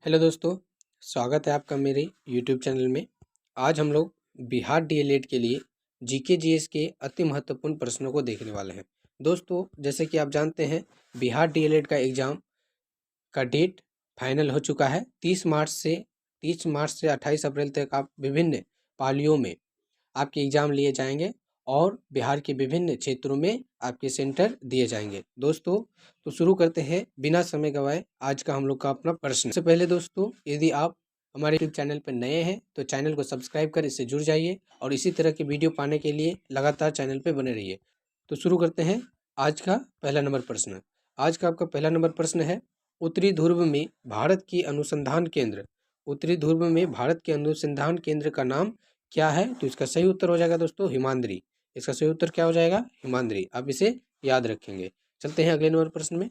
Hello दोस्तों, स्वागत है आपका मेरे यूट्यूब चैनल में। आज हम लोग बिहार डीएलएड के लिए जीके जीएस के अति महत्वपूर्ण प्रश्नों को देखने वाले हैं। दोस्तों, जैसे कि आप जानते हैं, बिहार डीएलएड का एग्ज़ाम का डेट फाइनल हो चुका है। 30 मार्च से 28 अप्रैल तक आप विभिन्न पालियों में आपके एग्ज़ाम लिए जाएंगे और बिहार के विभिन्न क्षेत्रों में आपके सेंटर दिए जाएंगे। दोस्तों, तो शुरू करते हैं बिना समय गवाए आज का हम लोग का अपना प्रश्न। सबसे पहले दोस्तों, यदि आप हमारे यूट्यूब चैनल पर नए हैं तो चैनल को सब्सक्राइब कर इससे जुड़ जाइए और इसी तरह की वीडियो पाने के लिए लगातार चैनल पर बने रहिए। तो शुरू करते हैं आज का पहला नंबर प्रश्न। आज का आपका पहला नंबर प्रश्न है, उत्तरी ध्रुव में भारत की अनुसंधान केंद्र उत्तरी ध्रुव में भारत के अनुसंधान केंद्र का नाम क्या है? तो इसका सही उत्तर हो जाएगा दोस्तों हिमाद्री। इसका सही उत्तर क्या हो जाएगा? हिमाद्री। आप इसे याद रखेंगे। चलते हैं अगले नंबर प्रश्न में।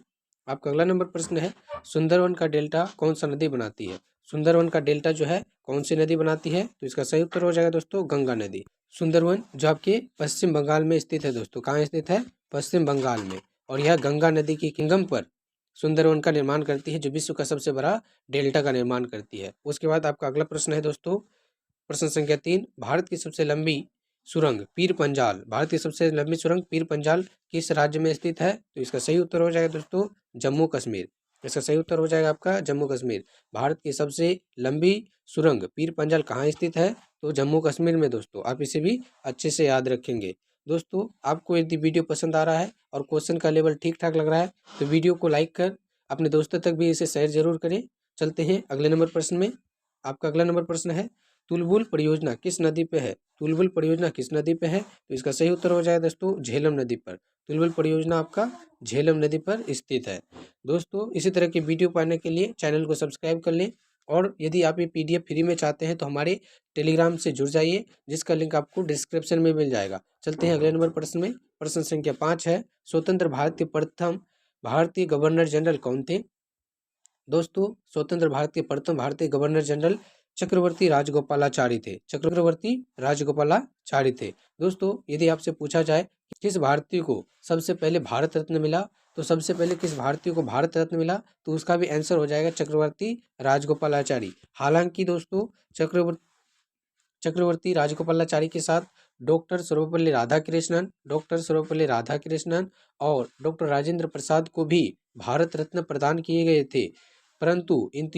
आपका अगला नंबर प्रश्न है, सुंदरवन का डेल्टा कौन सा नदी बनाती है? सुंदरवन का डेल्टा जो है कौन सी नदी बनाती है? तो इसका सही उत्तर हो जाएगा दोस्तों गंगा नदी। सुंदरवन जो आपके पश्चिम बंगाल में स्थित है दोस्तों। कहाँ स्थित है? पश्चिम बंगाल में। और यह गंगा नदी की संगम पर सुंदरवन का निर्माण करती है, जो विश्व का सबसे बड़ा डेल्टा का निर्माण करती है। उसके बाद आपका अगला प्रश्न है दोस्तों, प्रश्न संख्या 3, भारत की सबसे लंबी सुरंग पीर पंजाल भारत की सबसे लंबी सुरंग पीर पंजाल किस राज्य में स्थित है? तो इसका सही उत्तर हो जाएगा दोस्तों जम्मू कश्मीर। इसका सही उत्तर हो जाएगा आपका जम्मू कश्मीर। भारत की सबसे लंबी सुरंग पीर पंजाल कहाँ स्थित है? तो जम्मू कश्मीर में दोस्तों। आप इसे भी अच्छे से याद रखेंगे। दोस्तों, आपको यदि वीडियो पसंद आ रहा है और क्वेश्चन का लेवल ठीक ठाक लग रहा है तो वीडियो को लाइक कर अपने दोस्तों तक भी इसे शेयर जरूर करें। चलते हैं अगले नंबर प्रश्न में। आपका अगला नंबर प्रश्न है, तुलबुल परियोजना किस नदी पे है? तुलबुल परियोजना किस नदी पे है? तो इसका सही उत्तर हो जाएगा दोस्तों झेलम नदी पर। तुलबुल परियोजना आपका झेलम नदी पर स्थित है। दोस्तों, इसी तरह की वीडियो पाने के लिए चैनल को सब्सक्राइब कर लें और यदि आप ये पीडीएफ फ्री में चाहते हैं तो हमारे टेलीग्राम से जुड़ जाइए, जिसका लिंक आपको डिस्क्रिप्शन में मिल जाएगा। चलते हैं अगले नंबर प्रश्न में। प्रश्न संख्या 5 है, स्वतंत्र भारत के प्रथम भारतीय गवर्नर जनरल कौन थे? दोस्तों, स्वतंत्र भारत के प्रथम भारतीय गवर्नर जनरल चक्रवर्ती राजगोपालाचारी थे। चक्रवर्ती राजगोपालाचारी थे। दोस्तों, यदि आपसे पूछा जाए कि किस भारतीय को सबसे पहले भारत रत्न मिला, तो सबसे पहले किस भारतीय को भारत रत्न मिला, तो उसका भी आंसर हो जाएगा चक्रवर्ती राजगोपालाचारी। हालांकि दोस्तों, चक्रवर्ती राजगोपालाचारी के साथ डॉक्टर सर्वपल्ली राधाकृष्णन और डॉक्टर राजेंद्र प्रसाद को भी भारत रत्न प्रदान किए गए थे। परंतु इन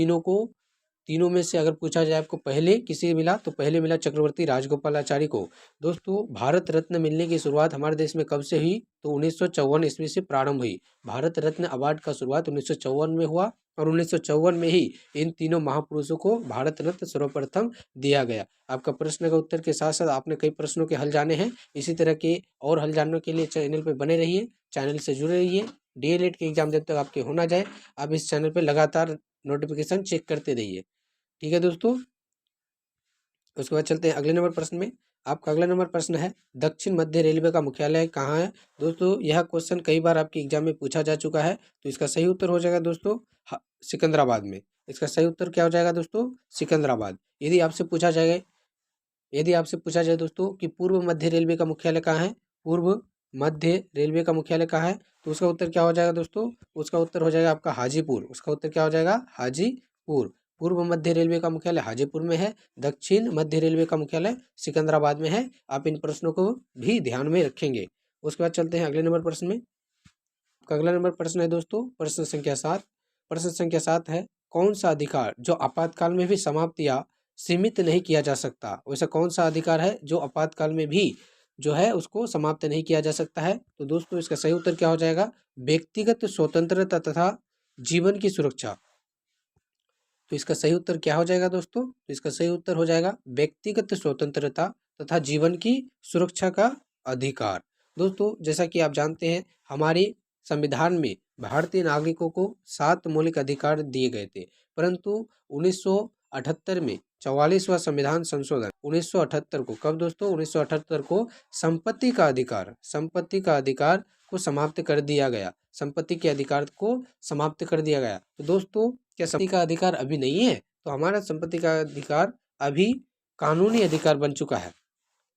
तीनों में से अगर पूछा जाए आपको पहले किसे मिला, तो पहले मिला चक्रवर्ती राजगोपालाचारी को। दोस्तों, भारत रत्न मिलने की शुरुआत हमारे देश में कब से हुई? तो 1954 ईस्वी से प्रारंभ हुई। भारत रत्न अवार्ड का शुरुआत 1954 में हुआ और 1954 में ही इन तीनों महापुरुषों को भारत रत्न सर्वप्रथम दिया गया। आपका प्रश्न का उत्तर के साथ साथ आपने कई प्रश्नों के हल जाने हैं। इसी तरह के और हल जानने के लिए चैनल पर बने रहिए, चैनल से जुड़े रहिए। डीएलएड के एग्जाम जब तक आपके हो ना जाए, आप इस चैनल पर लगातार नोटिफिकेशन चेक करते रहिए। ठीक है दोस्तों। उसके बाद चलते हैं अगले नंबर प्रश्न में। आपका अगला नंबर प्रश्न है, दक्षिण मध्य रेलवे का मुख्यालय कहाँ है? दोस्तों, यह क्वेश्चन कई बार आपके एग्जाम में पूछा जा चुका है, तो इसका सही उत्तर हो जाएगा दोस्तों सिकंदराबाद में। इसका सही उत्तर क्या हो जाएगा दोस्तों? सिकंदराबाद। यदि आपसे पूछा जाए दोस्तों कि पूर्व मध्य रेलवे का मुख्यालय कहाँ है, पूर्व मध्य रेलवे का मुख्यालय कहाँ है, तो उसका उत्तर क्या हो जाएगा दोस्तों? उसका उत्तर हो जाएगा आपका हाजीपुर। उसका उत्तर क्या हो जाएगा? हाजीपुर। पूर्व मध्य रेलवे का मुख्यालय हाजीपुर में है, दक्षिण मध्य रेलवे का मुख्यालय सिकंदराबाद में है। आप इन प्रश्नों को भी ध्यान में रखेंगे। उसके बाद चलते हैं अगले नंबर प्रश्न में। आपका अगला नंबर प्रश्न है दोस्तों प्रश्न संख्या 7। प्रश्न संख्या 7 है, कौन सा अधिकार जो आपातकाल में भी समाप्त या सीमित नहीं किया जा सकता? वैसा कौन सा अधिकार है जो आपातकाल में भी जो है उसको समाप्त नहीं किया जा सकता है? तो दोस्तों, इसका सही उत्तर क्या हो जाएगा? व्यक्तिगत स्वतंत्रता तथा जीवन की सुरक्षा। तो इसका सही उत्तर क्या हो जाएगा दोस्तों? तो इसका सही उत्तर हो जाएगा व्यक्तिगत स्वतंत्रता तथा जीवन की सुरक्षा का अधिकार। दोस्तों, जैसा कि आप जानते हैं, हमारे संविधान में भारतीय नागरिकों को 7 मौलिक अधिकार दिए गए थे, परंतु 1978 में 44वां संविधान संशोधन 1978 को, कब दोस्तों? 1978 को संपत्ति का अधिकार को समाप्त कर दिया गया। संपत्ति के अधिकार को समाप्त कर दिया गया। तो दोस्तों, क्या संपत्ति का अधिकार अभी नहीं है? तो हमारा संपत्ति का अधिकार अभी कानूनी अधिकार बन चुका है।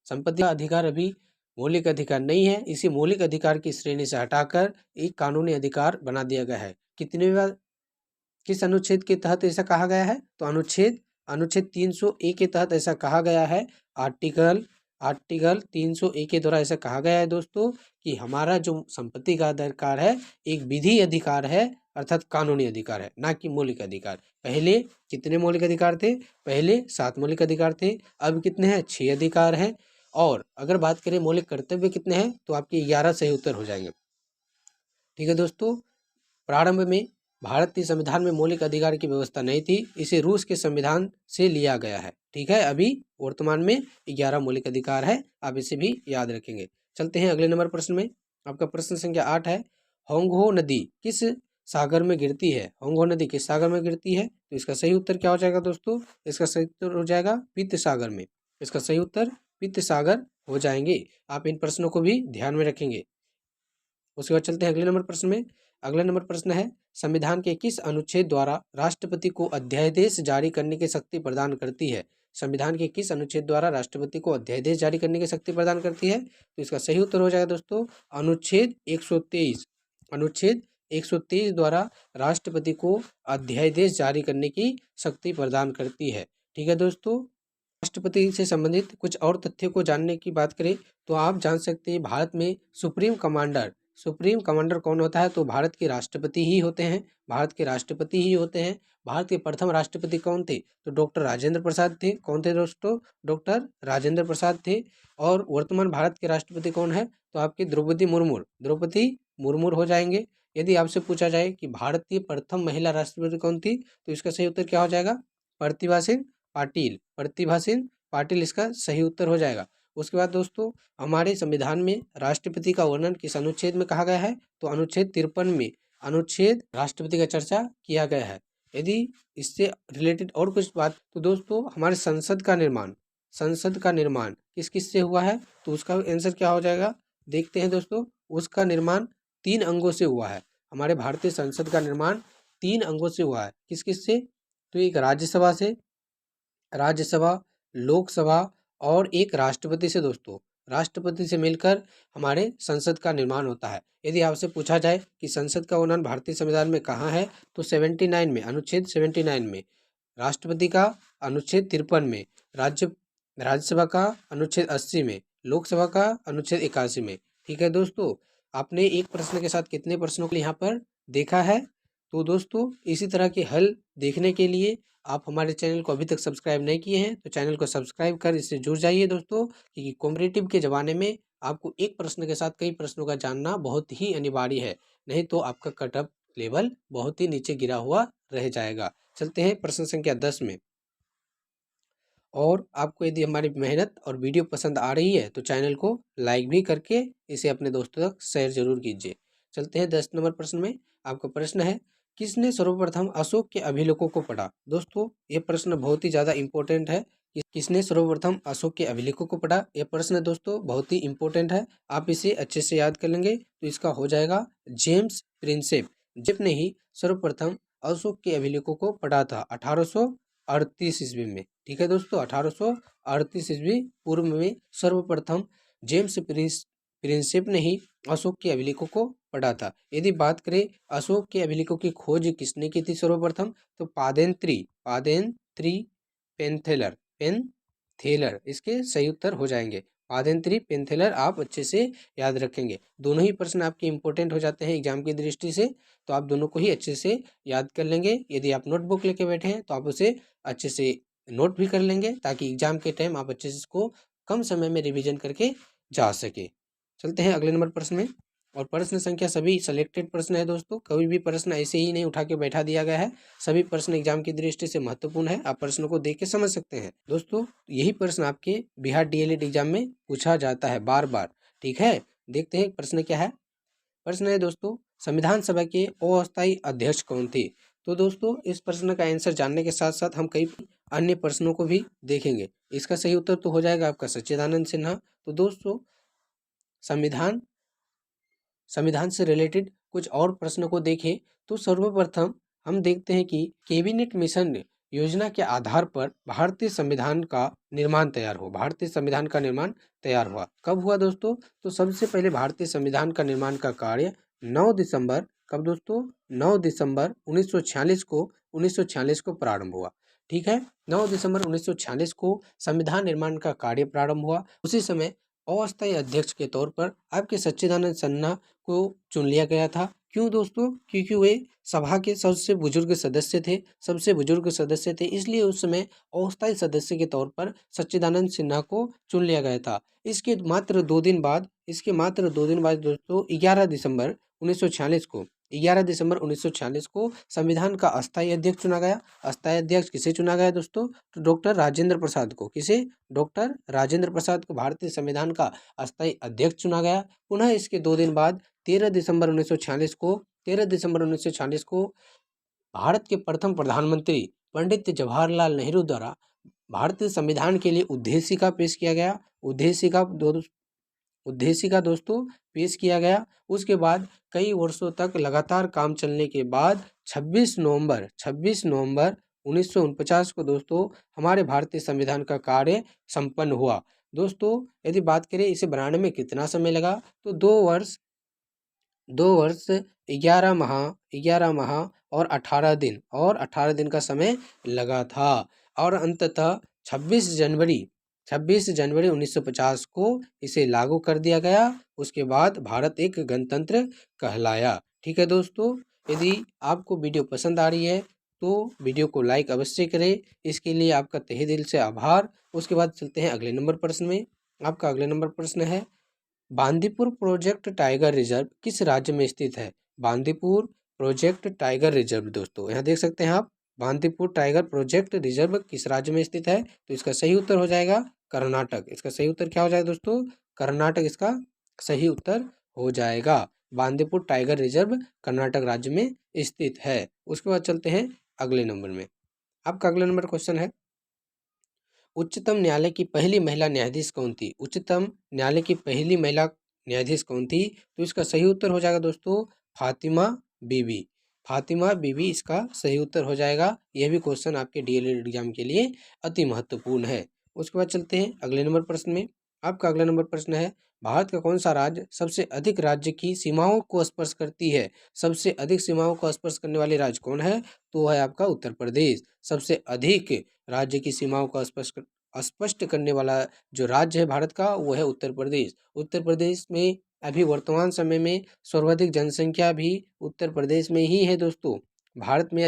संपत्ति का अधिकार अभी मौलिक अधिकार नहीं है। इसी मौलिक अधिकार की श्रेणी से हटाकर एक कानूनी अधिकार बना दिया गया है। किस अनुच्छेद के तहत ऐसा कहा गया है? तो अनुच्छेद अनुच्छेद 300A के तहत ऐसा कहा गया है। आर्टिकल आर्टिकल 300A के द्वारा ऐसा कहा गया है दोस्तों कि हमारा जो संपत्ति का अधिकार है एक विधि अधिकार है, अर्थात कानूनी अधिकार है, ना कि मौलिक अधिकार। पहले कितने मौलिक अधिकार थे? पहले 7 मौलिक अधिकार थे, अब कितने हैं? 6 अधिकार हैं। और अगर बात करें मौलिक कर्तव्य कितने हैं, तो आपके 11 सही उत्तर हो जाएंगे। ठीक है दोस्तों, प्रारंभ में भारतीय संविधान में मौलिक अधिकार की व्यवस्था नहीं थी, इसे रूस के संविधान से लिया गया है। ठीक है, अभी वर्तमान में 11 मौलिक अधिकार है, आप इसे भी याद रखेंगे। चलते हैं अगले नंबर प्रश्न में। आपका प्रश्न संख्या 8 है, होंगहो नदी किस सागर में गिरती है? होंगहो नदी किस सागर में गिरती है? तो इसका सही उत्तर क्या हो जाएगा दोस्तों? इसका सही उत्तर हो जाएगा पित्त सागर में। इसका सही उत्तर पित्त सागर हो जाएंगे। आप इन प्रश्नों को भी ध्यान में रखेंगे। उसके बाद चलते हैं अगले नंबर प्रश्न में। अगला नंबर प्रश्न है, संविधान के किस अनुच्छेद द्वारा राष्ट्रपति को अध्यादेश जारी करने की शक्ति प्रदान करती है? संविधान के किस अनुच्छेद द्वारा राष्ट्रपति को अध्यादेश जारी करने की शक्ति प्रदान करती है? तो इसका सही उत्तर हो जाएगा दोस्तों अनुच्छेद 123। अनुच्छेद 123 द्वारा राष्ट्रपति को अध्यादेश जारी करने की शक्ति प्रदान करती है। ठीक है दोस्तों, राष्ट्रपति से संबंधित कुछ और तथ्यों को जानने की बात करें तो आप जान सकते हैं भारत में सुप्रीम कमांडर कौन होता है? तो भारत के राष्ट्रपति ही होते हैं। भारत के राष्ट्रपति ही होते हैं। भारत के प्रथम राष्ट्रपति कौन थे? तो डॉक्टर राजेंद्र प्रसाद थे। कौन थे दोस्तों? डॉक्टर राजेंद्र प्रसाद थे। और वर्तमान भारत के राष्ट्रपति कौन है? तो आपके द्रौपदी मुर्मू हो जाएंगे। यदि आपसे पूछा जाए कि भारत की प्रथम महिला राष्ट्रपति कौन थी, तो इसका सही उत्तर क्या हो जाएगा? प्रतिभा सिंह पाटिल इसका सही उत्तर हो जाएगा। उसके बाद दोस्तों, हमारे संविधान में राष्ट्रपति का वर्णन किस अनुच्छेद में कहा गया है? तो अनुच्छेद 53 में अनुच्छेद राष्ट्रपति का चर्चा किया गया है। यदि इससे रिलेटेड और कुछ बात, तो दोस्तों हमारे संसद का निर्माण किस किस से हुआ है? तो उसका आंसर क्या हो जाएगा? देखते हैं दोस्तों, उसका निर्माण 3 अंगों से हुआ है। हमारे भारतीय संसद का निर्माण 3 अंगों से हुआ है। किस किस से? तो एक राज्यसभा, लोकसभा और एक राष्ट्रपति से। दोस्तों राष्ट्रपति से मिलकर हमारे संसद का निर्माण होता है। यदि आपसे पूछा जाए कि संसद का वर्णन भारतीय संविधान में कहाँ है, तो 79 में, अनुच्छेद 79 में, राष्ट्रपति का अनुच्छेद 53 में, राज्यसभा का अनुच्छेद 80 में, लोकसभा का अनुच्छेद 81 में। ठीक है दोस्तों, आपने एक प्रश्न के साथ कितने प्रश्नों को यहाँ पर देखा है? तो दोस्तों इसी तरह के हल देखने के लिए आप हमारे चैनल को अभी तक सब्सक्राइब नहीं किए हैं तो चैनल को सब्सक्राइब कर इससे जुड़ जाइए दोस्तों, क्योंकि कॉम्पिटिटिव के ज़माने में आपको एक प्रश्न के साथ कई प्रश्नों का जानना बहुत ही अनिवार्य है, नहीं तो आपका कट ऑफ लेवल बहुत ही नीचे गिरा हुआ रह जाएगा। चलते हैं प्रश्न संख्या 10 में। और आपको यदि हमारी मेहनत और वीडियो पसंद आ रही है तो चैनल को लाइक भी करके इसे अपने दोस्तों तक शेयर जरूर कीजिए। चलते हैं 10 नंबर प्रश्न में। आपका प्रश्न है, किसने सर्वप्रथम अशोक के अभिलेखों को पढ़ा? दोस्तों ये प्रश्न बहुत ही ज़्यादा इंपॉर्टेंट है कि किसने सर्वप्रथम अशोक के अभिलेखों को पढ़ा। यह प्रश्न दोस्तों बहुत ही इंपॉर्टेंट है, आप इसे अच्छे से याद कर लेंगे तो इसका हो जाएगा जेम्स प्रिंसेप। जिसने ही सर्वप्रथम अशोक के अभिलेखों को पढ़ा था 1838 ईस्वी में। ठीक है दोस्तों, 1838 ईस्वी पूर्व में सर्वप्रथम जेम्स प्रिंसेप ने ही अशोक के अभिलेखों को पढ़ा था। यदि बात करें अशोक के अभिलेखों की खोज किसने की थी सर्वप्रथम, तो पादेंत्री पेनथेलर इसके सही उत्तर हो जाएंगे। पादेंत्री पेनथेलर आप अच्छे से याद रखेंगे। दोनों ही प्रश्न आपके इंपॉर्टेंट हो जाते हैं एग्जाम की दृष्टि से, तो आप दोनों को ही अच्छे से याद कर लेंगे। यदि आप नोटबुक लेके बैठे हैं तो आप उसे अच्छे से नोट भी कर लेंगे ताकि एग्जाम के टाइम आप अच्छे से इसको कम समय में रिवीजन करके जा सके। चलते हैं अगले नंबर प्रश्न में। और प्रश्न संख्या सभी सिलेक्टेड प्रश्न है दोस्तों, कोई भी प्रश्न ऐसे ही नहीं उठा के बैठा दिया गया है। सभी प्रश्न एग्जाम की दृष्टि से महत्वपूर्ण है, आप प्रश्नों को देख के समझ सकते हैं। दोस्तों यही प्रश्न आपके बिहार डीएलएड एग्जाम में पूछा जाता है बार बार। ठीक है, देखते हैं प्रश्न क्या है। प्रश्न है दोस्तों, संविधान सभा के अस्थायी अध्यक्ष कौन थे? तो दोस्तों इस प्रश्न का आंसर जानने के साथ साथ हम कई अन्य प्रश्नों को भी देखेंगे। इसका सही उत्तर तो हो जाएगा आपका सच्चिदानंद सिन्हा। तो दोस्तों संविधान से रिलेटेड कुछ और प्रश्नों को देखें तो सर्वप्रथम हम देखते हैं कि कैबिनेट मिशन योजना के आधार पर भारतीय संविधान का निर्माण तैयार हुआ। कब हुआ दोस्तों? तो सबसे पहले भारतीय संविधान का निर्माण का कार्य 9 दिसंबर कब दोस्तों? 9 दिसंबर 1946 को प्रारंभ हुआ। ठीक है, 9 दिसंबर 1946 को संविधान निर्माण का कार्य प्रारंभ हुआ। उसी समय अस्थायी अध्यक्ष के तौर पर आपके सच्चिदानंद सिन्हा को चुन लिया गया था। क्यों दोस्तों? क्योंकि वे सभा के सबसे बुजुर्ग सदस्य थे, इसलिए उस समय अस्थायी सदस्य के तौर पर सच्चिदानंद सिन्हा को चुन लिया गया था। इसके मात्र 2 दिन बाद दोस्तों 11 दिसंबर 1946 को संविधान का अस्थायी अध्यक्ष चुना गया। अस्थायी अध्यक्ष किसे चुना गया दोस्तों? तो डॉक्टर राजेंद्र प्रसाद को। किसे? डॉक्टर राजेंद्र प्रसाद को भारतीय संविधान का अस्थायी अध्यक्ष चुना गया। पुनः इसके 2 दिन बाद 13 दिसंबर 1946 को भारत के प्रथम प्रधानमंत्री पंडित जवाहरलाल नेहरू द्वारा भारतीय संविधान के लिए उद्देशिका पेश किया गया। उद्देशिका दोस्तों पेश किया गया। उसके बाद कई वर्षों तक लगातार काम चलने के बाद 26 नवंबर 1949 को दोस्तों हमारे भारतीय संविधान का कार्य संपन्न हुआ। दोस्तों यदि बात करें इसे बनाने में कितना समय लगा, तो 2 वर्ष 11 माह और 18 दिन का समय लगा था। और अंततः 26 जनवरी 1950 को इसे लागू कर दिया गया। उसके बाद भारत एक गणतंत्र कहलाया। ठीक है दोस्तों, यदि आपको वीडियो पसंद आ रही है तो वीडियो को लाइक अवश्य करें। इसके लिए आपका तहे दिल से आभार। उसके बाद चलते हैं अगले नंबर प्रश्न में। आपका अगले नंबर प्रश्न है, बांदीपुर प्रोजेक्ट टाइगर रिजर्व किस राज्य में स्थित है? बांदीपुर प्रोजेक्ट टाइगर रिजर्व दोस्तों यहाँ देख सकते हैं आप, बांदीपुर टाइगर प्रोजेक्ट रिजर्व किस राज्य में स्थित है? तो इसका सही उत्तर हो जाएगा कर्नाटक। इसका सही उत्तर क्या हो जाएगा दोस्तों? कर्नाटक इसका सही उत्तर हो जाएगा। बांदीपुर टाइगर रिजर्व कर्नाटक राज्य में स्थित है। उसके बाद चलते हैं अगले नंबर में। आपका अगला नंबर क्वेश्चन है, उच्चतम न्यायालय की पहली महिला न्यायाधीश कौन थी? उच्चतम न्यायालय की पहली महिला न्यायाधीश कौन थी? तो इसका सही उत्तर हो जाएगा दोस्तों फातिमा बीबी। फातिमा बीबी इसका सही उत्तर हो जाएगा। यह भी क्वेश्चन आपके डीएलएड एग्जाम के लिए अति महत्वपूर्ण है। उसके बाद चलते हैं अगले नंबर प्रश्न में। आपका अगला नंबर प्रश्न है, भारत का कौन सा राज्य सबसे अधिक राज्य की सीमाओं को स्पर्श करती है? सबसे अधिक सीमाओं को स्पर्श करने वाले राज्य कौन है? तो है आपका उत्तर प्रदेश। सबसे अधिक राज्य की सीमाओं को स्पष्ट करने वाला जो राज्य है भारत का वो है उत्तर प्रदेश। उत्तर प्रदेश में अभी वर्तमान समय में सर्वाधिक जनसंख्या भी उत्तर प्रदेश में ही है दोस्तों। भारत में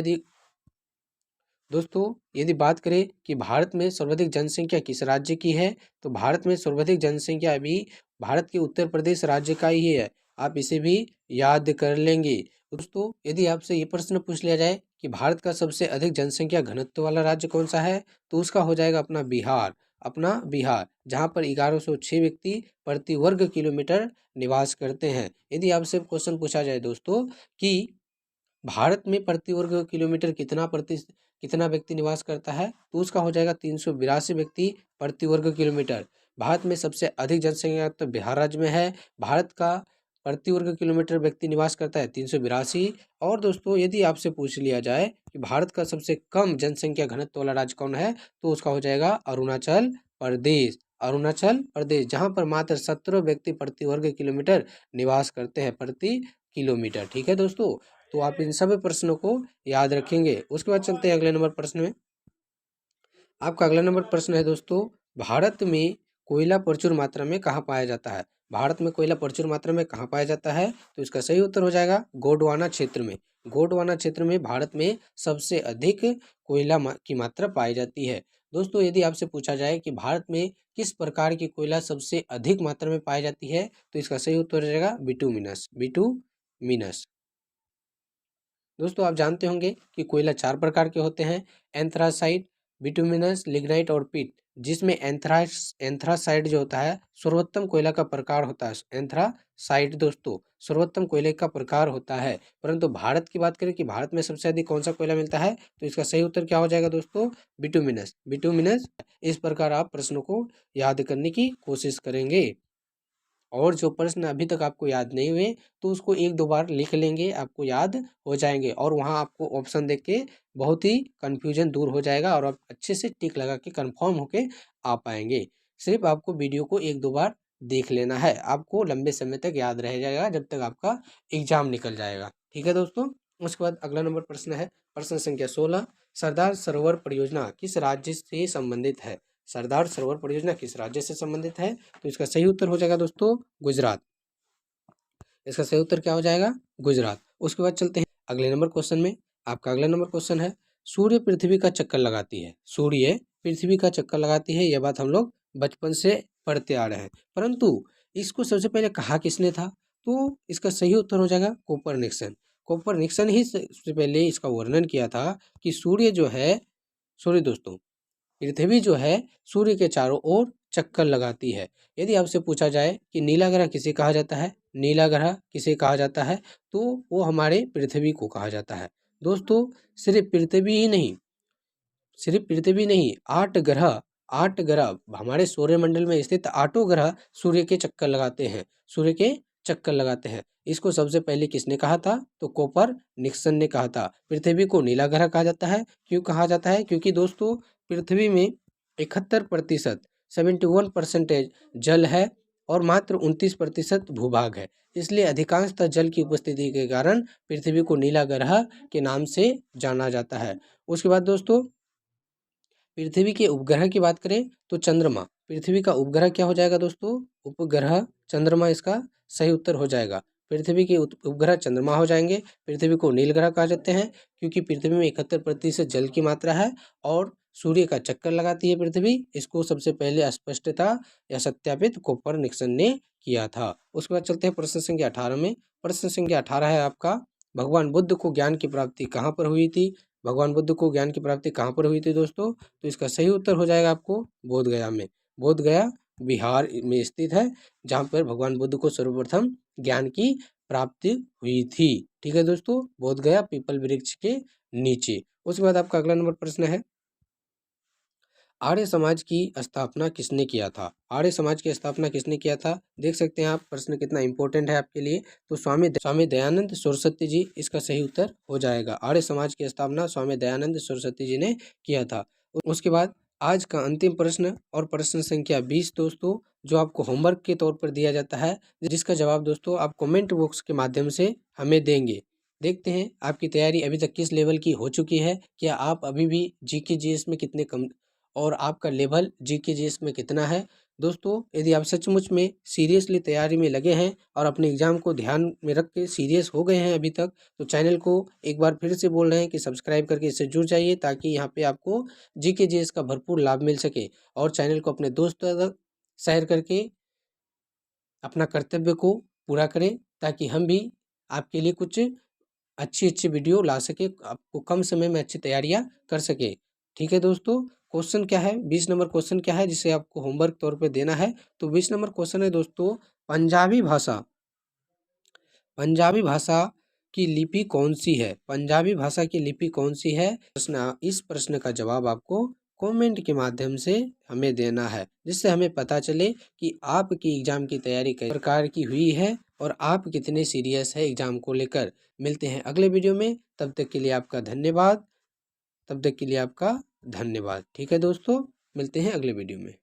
यदि बात करें कि भारत में सर्वाधिक जनसंख्या किस राज्य की है, तो भारत में सर्वाधिक जनसंख्या अभी भारत के उत्तर प्रदेश राज्य का ही है। आप इसे भी याद कर लेंगे। दोस्तों यदि आपसे ये प्रश्न पूछ लिया जाए कि भारत का सबसे अधिक जनसंख्या घनत्व वाला राज्य कौन सा है, तो उसका हो जाएगा अपना बिहार, जहाँ पर 1106 व्यक्ति प्रति वर्ग किलोमीटर निवास करते हैं। यदि आपसे क्वेश्चन पूछा जाए दोस्तों कि भारत में प्रति वर्ग किलोमीटर कितना व्यक्ति निवास करता है, तो उसका हो जाएगा 382 व्यक्ति प्रति वर्ग किलोमीटर। भारत में सबसे अधिक जनसंख्या तो बिहार राज्य में है। भारत का प्रति वर्ग किलोमीटर व्यक्ति निवास करता है 382। और दोस्तों यदि आपसे पूछ लिया जाए कि भारत का सबसे कम जनसंख्या घनत्व वाला राज्य कौन है, तो उसका हो जाएगा अरुणाचल प्रदेश, जहाँ पर मात्र 17 व्यक्ति प्रति वर्ग किलोमीटर निवास करते हैं प्रति किलोमीटर। ठीक है दोस्तों, तो आप इन सभी प्रश्नों को याद रखेंगे। उसके बाद चलते हैं अगले नंबर प्रश्न में। आपका अगला नंबर प्रश्न है दोस्तों, भारत में कोयला प्रचुर मात्रा में कहाँ पाया जाता है? भारत में कोयला प्रचुर मात्रा में कहाँ पाया जाता है? तो इसका सही उत्तर हो जाएगा गोंडवाना क्षेत्र में। गोंडवाना क्षेत्र में भारत में सबसे अधिक कोयला की मात्रा पाई जाती है। दोस्तों यदि आपसे पूछा जाए कि भारत में किस प्रकार की कोयला सबसे अधिक मात्रा में पाई जाती है, तो इसका सही उत्तर हो जाएगा बिटुमिनस। दोस्तों आप जानते होंगे कि कोयला 4 प्रकार के होते हैं, एंथ्रासाइट, बिटुमिनस, लिग्नाइट और पिट, जिसमें एंथ्रासाइट जो होता है सर्वोत्तम कोयला का प्रकार होता है। एंथ्रासाइट दोस्तों सर्वोत्तम कोयले का प्रकार होता है। परंतु भारत की बात करें कि भारत में सबसे अधिक कौन सा कोयला मिलता है, तो इसका सही उत्तर क्या हो जाएगा दोस्तों? बिटुमिनस। इस प्रकार आप प्रश्नों को याद करने की कोशिश करेंगे। और जो प्रश्न अभी तक आपको याद नहीं हुए तो उसको 1-2 बार लिख लेंगे, आपको याद हो जाएंगे। और वहाँ आपको ऑप्शन देख के बहुत ही कन्फ्यूजन दूर हो जाएगा और आप अच्छे से टिक लगा के कन्फर्म होके आ पाएंगे। सिर्फ आपको वीडियो को 1-2 बार देख लेना है, आपको लंबे समय तक याद रह जाएगा जब तक आपका एग्जाम निकल जाएगा। ठीक है दोस्तों। उसके बाद अगला नंबर प्रश्न है प्रश्न संख्या 16, सरदार सरोवर परियोजना किस राज्य से संबंधित है? सरदार सरोवर परियोजना किस राज्य से संबंधित है? तो इसका सही उत्तर हो जाएगा दोस्तों गुजरात। इसका सही उत्तर क्या हो जाएगा? गुजरात। उसके बाद चलते हैं अगले नंबर क्वेश्चन में। आपका अगला नंबर क्वेश्चन है, सूर्य पृथ्वी का चक्कर लगाती है। सूर्य पृथ्वी का चक्कर लगाती है, यह बात हम लोग बचपन से पढ़ते आ रहे हैं, परंतु इसको सबसे पहले कहा किसने था? तो इसका सही उत्तर हो जाएगा कोपरनिकसन। कोपरनिकसन ही सबसे पहले इसका वर्णन किया था कि सूर्य जो है, सूर्य दोस्तों, पृथ्वी जो है सूर्य के चारों ओर चक्कर लगाती है। यदि आपसे पूछा जाए कि नीला ग्रह किसे कहा जाता है, नीला ग्रह किसे कहा जाता है, तो वो हमारे पृथ्वी को कहा जाता है। दोस्तों सिर्फ पृथ्वी ही नहीं, सिर्फ पृथ्वी नहीं, 8 ग्रह हमारे सौरमंडल में स्थित 8 ग्रह सूर्य के चक्कर लगाते हैं, सूर्य के चक्कर लगाते हैं। इसको सबसे पहले किसने कहा था? तो कोपरनिकसन ने कहा था। पृथ्वी को नीला ग्रह कहा जाता है, क्यों कहा जाता है? क्योंकि दोस्तों पृथ्वी में 71% 71% जल है और मात्र 29% भूभाग है, इसलिए अधिकांशतः जल की उपस्थिति के कारण पृथ्वी को नीला ग्रह के नाम से जाना जाता है। उसके बाद दोस्तों पृथ्वी के उपग्रह की बात करें तो चंद्रमा, पृथ्वी का उपग्रह क्या हो जाएगा दोस्तों? उपग्रह चंद्रमा इसका सही उत्तर हो जाएगा। पृथ्वी के उपग्रह चंद्रमा हो जाएंगे। पृथ्वी को नील ग्रह कहा जाते हैं क्योंकि पृथ्वी में 71% जल की मात्रा है और सूर्य का चक्कर लगाती है पृथ्वी। इसको सबसे पहले स्पष्टता या सत्यापित कोपरनिकसन ने किया था। उसके बाद चलते हैं प्रश्न संख्या 18 में। प्रश्न संख्या 18 है आपका, भगवान बुद्ध को ज्ञान की प्राप्ति कहाँ पर हुई थी? भगवान बुद्ध को ज्ञान की प्राप्ति कहाँ पर हुई थी दोस्तों? तो इसका सही उत्तर हो जाएगा आपको बोधगया में। बोधगया बिहार में स्थित है, जहाँ पर भगवान बुद्ध को सर्वप्रथम ज्ञान की प्राप्ति हुई थी। ठीक है दोस्तों, बोधगया पीपल वृक्ष के नीचे। उसके बाद आपका अगला नंबर प्रश्न है, आर्य समाज की स्थापना किसने किया था? आर्य समाज की स्थापना किसने किया था? देख सकते हैं आप, प्रश्न कितना इंपॉर्टेंट है आपके लिए। तो स्वामी दयानंद सरस्वती जी इसका सही उत्तर हो जाएगा। आर्य समाज की स्थापना स्वामी दयानंद सरस्वती जी ने किया था। उसके बाद आज का अंतिम प्रश्न और प्रश्न संख्या 20 दोस्तों, जो आपको होमवर्क के तौर पर दिया जाता है, जिसका जवाब दोस्तों आप कमेंट बॉक्स के माध्यम से हमें देंगे। देखते हैं आपकी तैयारी अभी तक किस लेवल की हो चुकी है। क्या आप अभी भी जीके जीएस में कितने कम और आपका लेवल जीके जीएस में कितना है? दोस्तों यदि आप सचमुच में सीरियसली तैयारी में लगे हैं और अपने एग्जाम को ध्यान में रख के सीरियस हो गए हैं अभी तक, तो चैनल को एक बार फिर से बोल रहे हैं कि सब्सक्राइब करके इससे जुड़ जाइए, ताकि यहाँ पे आपको जीके जीएस का भरपूर लाभ मिल सके। और चैनल को अपने दोस्तों तक शेयर करके अपना कर्तव्य को पूरा करें, ताकि हम भी आपके लिए कुछ अच्छी अच्छी वीडियो ला सके, आपको कम समय में अच्छी तैयारियां कर सके। ठीक है दोस्तों, क्वेश्चन क्या है, 20 नंबर क्वेश्चन क्या है जिसे आपको होमवर्क तौर पे देना है? तो 20 नंबर क्वेश्चन है दोस्तों, पंजाबी भाषा की लिपि कौन सी है? पंजाबी भाषा की लिपि कौन सी है? इस प्रश्न का जवाब आपको कमेंट के माध्यम से हमें देना है, जिससे हमें पता चले कि आपकी एग्जाम की तैयारी किस प्रकार की हुई है और आप कितने सीरियस है एग्जाम को लेकर। मिलते हैं अगले वीडियो में, तब तक के लिए आपका धन्यवाद। ठीक है दोस्तों, मिलते हैं अगले वीडियो में।